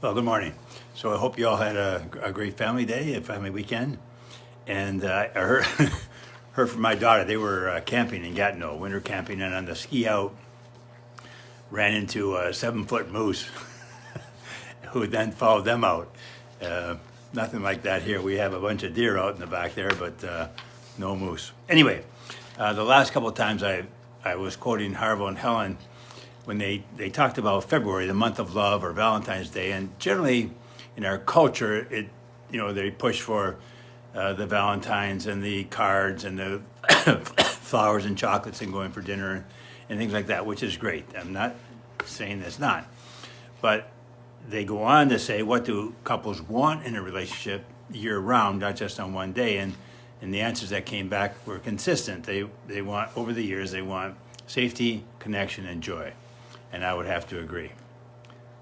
Well, good morning. So I hope you all had a great family day, a family weekend. And I heard, heard from my daughter, they were camping in Gatineau, winter camping, and on the ski out, ran into a 7-foot moose who then followed them out. Nothing like that here. We have a bunch of deer out in the back there, but no moose. Anyway, the last couple of times I was quoting Harvo and Helen when they talked about February, the month of love, or Valentine's Day, and generally in our culture, they push for the Valentines and the cards and the flowers and chocolates and going for dinner and things like that, which is great. I'm not saying it's not, but they go on to say, what do couples want in a relationship year round, not just on one day? And the answers that came back were consistent. They want, over the years, they want safety, connection, and joy. And I would have to agree.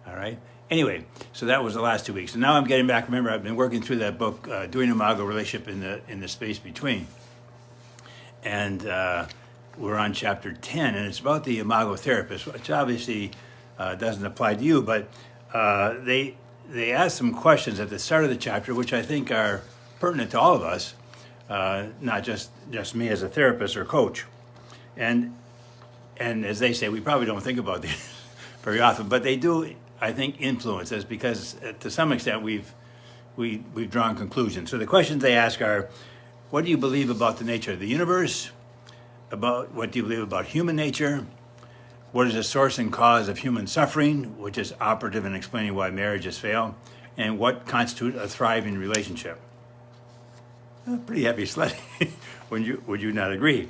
All right. Anyway, so that was the last 2 weeks. And now I'm getting back. Remember, I've been working through that book, Doing Imago Relationship in the Space Between. And we're on chapter 10, and it's about the Imago Therapist, which obviously doesn't apply to you, but they ask some questions at the start of the chapter, which I think are pertinent to all of us, not just me as a therapist or coach. And as they say, we probably don't think about these very often, but they do, I think, influence us because to some extent we've drawn conclusions. So the questions they ask are, what do you believe about the nature of the universe? What do you believe about human nature? What is the source and cause of human suffering, which is operative in explaining why marriages fail? And what constitutes a thriving relationship? Pretty heavy sledding, would you not agree?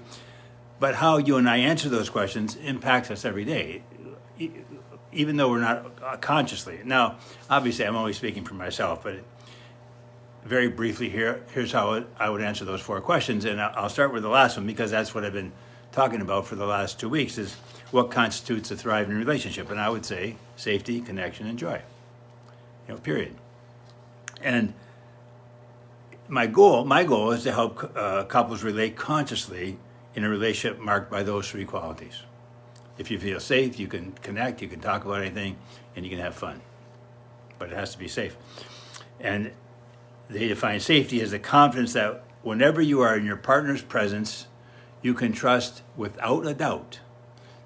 But how you and I answer those questions impacts us every day, even though we're not consciously. Now, obviously, I'm only speaking for myself, but very briefly here's how I would answer those 4 questions. And I'll start with the last one because that's what I've been talking about for the last 2 weeks is what constitutes a thriving relationship. And I would say safety, connection, and joy, period. And my goal is to help couples relate consciously in a relationship marked by those 3 qualities. If you feel safe, you can connect, you can talk about anything, and you can have fun. But it has to be safe. And they define safety as the confidence that whenever you are in your partner's presence, you can trust without a doubt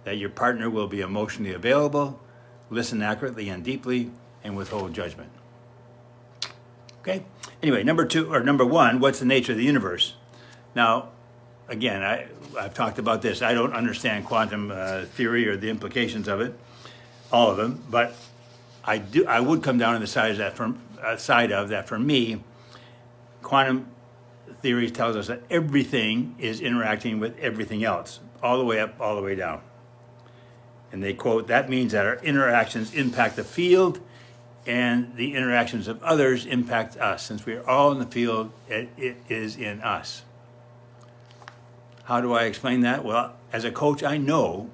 that your partner will be emotionally available, listen accurately and deeply, and withhold judgment. Okay? Anyway, number 1, what's the nature of the universe? Now, again, I've talked about this. I don't understand quantum theory or the implications of it, all of them, but I would come down on the side of that for me, quantum theory tells us that everything is interacting with everything else, all the way up, all the way down. And they quote, that means that our interactions impact the field and the interactions of others impact us. Since we are all in the field, it is in us. How do I explain that? Well, as a coach, I know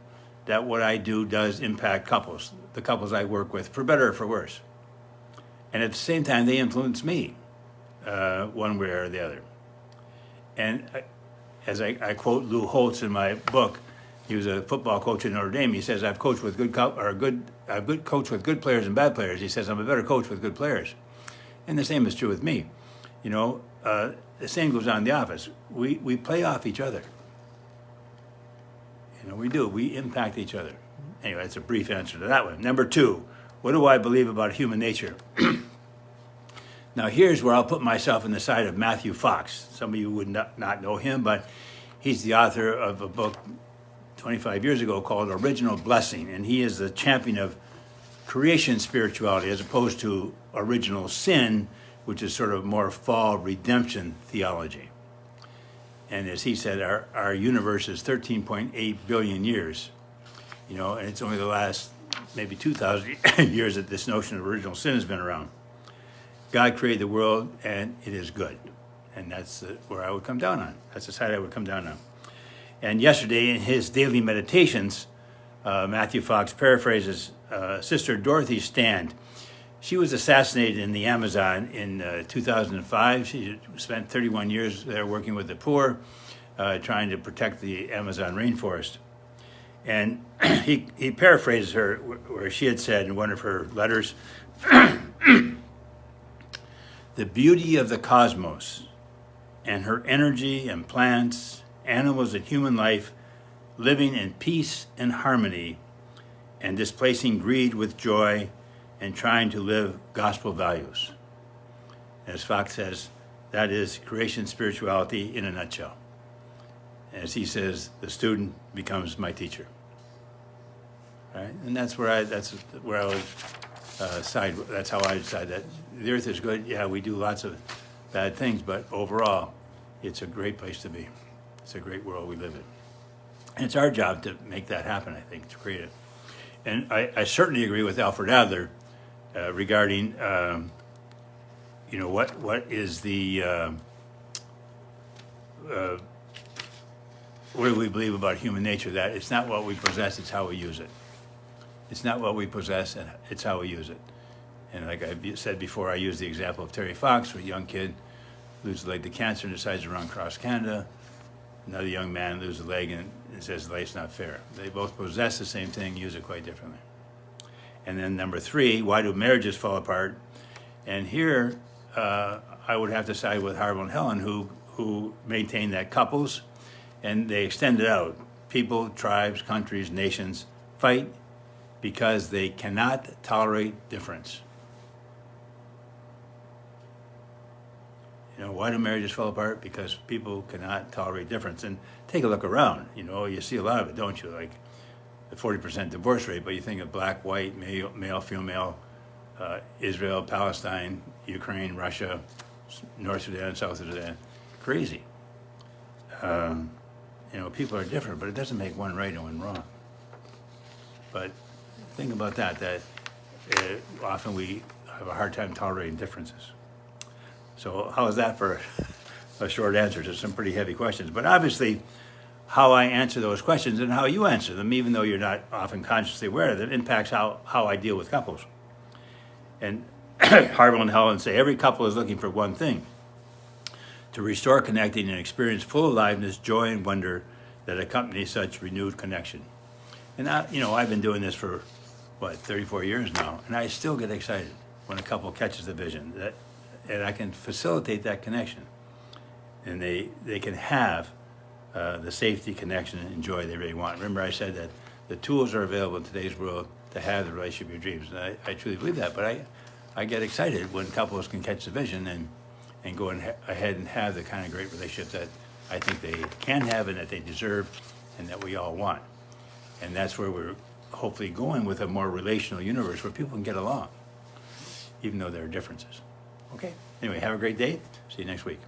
that what I do does impact couples, the couples I work with, for better or for worse. And at the same time, they influence me one way or the other. And as I quote Lou Holtz in my book, he was a football coach in Notre Dame. He says, I've coached with good coach with good players and bad players. He says, I'm a better coach with good players. And the same is true with me. The same goes on in the office. We play off each other. We do. We impact each other. Anyway, that's a brief answer to that one. Number 2, what do I believe about human nature? Now, here's where I'll put myself in the side of Matthew Fox. Some of you would not know him, but he's the author of a book 25 years ago called Original Blessing, and he is the champion of creation spirituality as opposed to original sin, which is sort of more fall redemption theology. And as he said, our universe is 13.8 billion years, and it's only the last maybe 2,000 years that this notion of original sin has been around. God created the world, and it is good. And that's where I would come down on. That's the side I would come down on. And yesterday, in his daily meditations, Matthew Fox paraphrases Sister Dorothy Stand. She was assassinated in the Amazon in 2005. She spent 31 years there working with the poor, trying to protect the Amazon rainforest. And he paraphrases her where she had said in one of her letters, the beauty of the cosmos and her energy and plants, animals and human life living in peace and harmony and displacing greed with joy and trying to live gospel values. As Fox says, that is creation spirituality in a nutshell. As he says, the student becomes my teacher. Right? And that's where I would side. That's how I decide that the earth is good. Yeah, we do lots of bad things, but overall, it's a great place to be. It's a great world we live in. And it's our job to make that happen, I think, to create it. And I certainly agree with Alfred Adler regarding, what is the, what do we believe about human nature? That it's not what we possess, it's how we use it. It's not what we possess, and it's how we use it. And like I said before, I used the example of Terry Fox, where a young kid loses a leg to cancer and decides to run across Canada. Another young man loses a leg and says life's not fair. They both possess the same thing, use it quite differently. And then number 3, why do marriages fall apart? And here, I would have to side with Harville and Helen, who maintain that couples, and they extend it out. People, tribes, countries, nations fight because they cannot tolerate difference. Why do marriages fall apart? Because people cannot tolerate difference. And take a look around. You see a lot of it, don't you? Like the 40% divorce rate, but you think of black, white, male, female, Israel, Palestine, Ukraine, Russia, North Sudan, South Sudan. Crazy. People are different, but it doesn't make one right and one wrong. But think about that often we have a hard time tolerating differences. So how is that for a short answer to some pretty heavy questions? But obviously, how I answer those questions and how you answer them, even though you're not often consciously aware of it, impacts how I deal with couples. And Harville and Helen say every couple is looking for one thing: to restore connecting and experience full aliveness, joy, and wonder that accompanies such renewed connection. And I've been doing this for 34 years now, and I still get excited when a couple catches the vision and I can facilitate that connection, and they can have the safety, connection, and joy they really want. Remember, I said that the tools are available in today's world to have the relationship of your dreams, and I truly believe that. But I get excited when couples can catch the vision and go ahead and have the kind of great relationship that I think they can have and that they deserve and that we all want. And that's where we're hopefully going, with a more relational universe where people can get along, even though there are differences. Okay? Anyway, have a great day. See you next week.